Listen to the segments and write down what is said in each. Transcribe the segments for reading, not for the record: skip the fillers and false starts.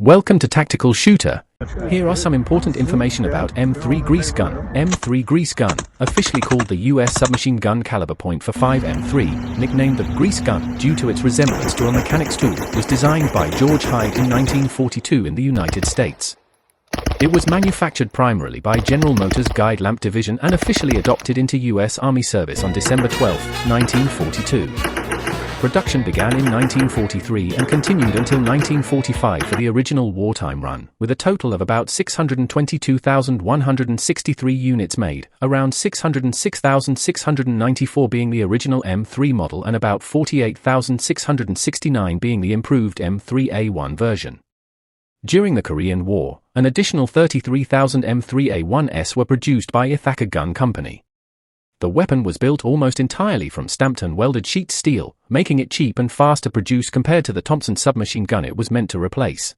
Welcome to Tactical Shooter. Here are some important information about M3 Grease Gun. M3 Grease Gun, officially called the US Submachine Gun Caliber .45 M3, nicknamed the Grease Gun due to its resemblance to a mechanic's tool, was designed by George Hyde in 1942 in the United States. It was manufactured primarily by General Motors Guide Lamp Division and officially adopted into US Army service on December 12, 1942. Production began in 1943 and continued until 1945 for the original wartime run, with a total of about 622,163 units made, around 606,694 being the original M3 model and about 48,669 being the improved M3A1 version. During the Korean War, an additional 33,000 M3A1s were produced by Ithaca Gun Company. The weapon was built almost entirely from stamped and welded sheet steel, making it cheap and fast to produce compared to the Thompson submachine gun it was meant to replace.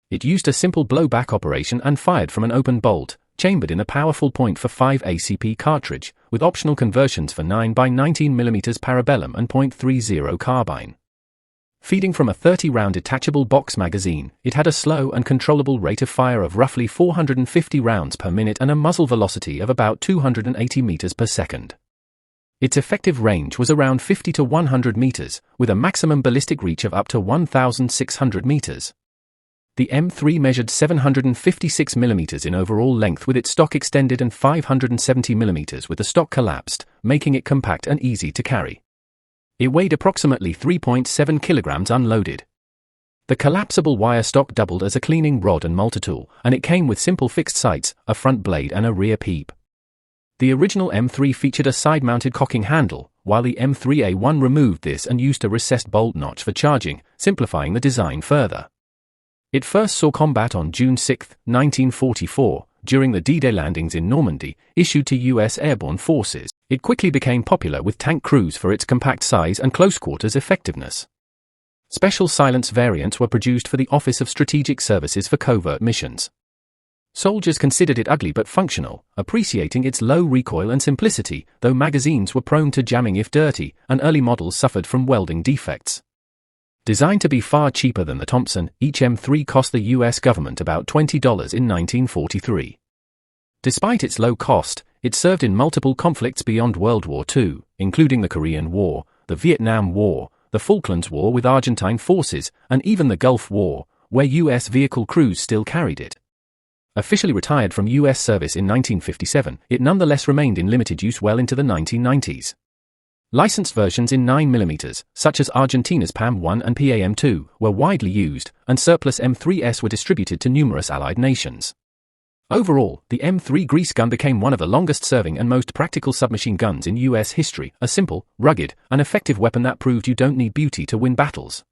It used a simple blowback operation and fired from an open bolt, chambered in a powerful .45 ACP cartridge, with optional conversions for 9x19mm parabellum and .30 carbine. Feeding from a 30-round detachable box magazine, it had a slow and controllable rate of fire of roughly 450 rounds per minute and a muzzle velocity of about 280 meters per second. Its effective range was around 50 to 100 meters, with a maximum ballistic reach of up to 1,600 meters. The M3 measured 756 millimeters in overall length with its stock extended and 570 millimeters with the stock collapsed, making it compact and easy to carry. It weighed approximately 3.7 kilograms unloaded. The collapsible wire stock doubled as a cleaning rod and multi-tool, and it came with simple fixed sights, a front blade and a rear peep. The original M3 featured a side-mounted cocking handle, while the M3A1 removed this and used a recessed bolt notch for charging, simplifying the design further. It first saw combat on June 6, 1944, during the D-Day landings in Normandy, issued to U.S. airborne forces. It quickly became popular with tank crews for its compact size and close-quarters effectiveness. Special silence variants were produced for the Office of Strategic Services for covert missions. Soldiers considered it ugly but functional, appreciating its low recoil and simplicity, though magazines were prone to jamming if dirty, and early models suffered from welding defects. Designed to be far cheaper than the Thompson, each M3 cost the US government about $20 in 1943. Despite its low cost, it served in multiple conflicts beyond World War II, including the Korean War, the Vietnam War, the Falklands War with Argentine forces, and even the Gulf War, where US vehicle crews still carried it. Officially retired from US service in 1957, it nonetheless remained in limited use well into the 1990s. Licensed versions in 9mm, such as Argentina's PAM-1 and PAM-2, were widely used, and surplus M3s were distributed to numerous Allied nations. Overall, the M3 Grease Gun became one of the longest-serving and most practical submachine guns in US history, a simple, rugged, and effective weapon that proved you don't need beauty to win battles.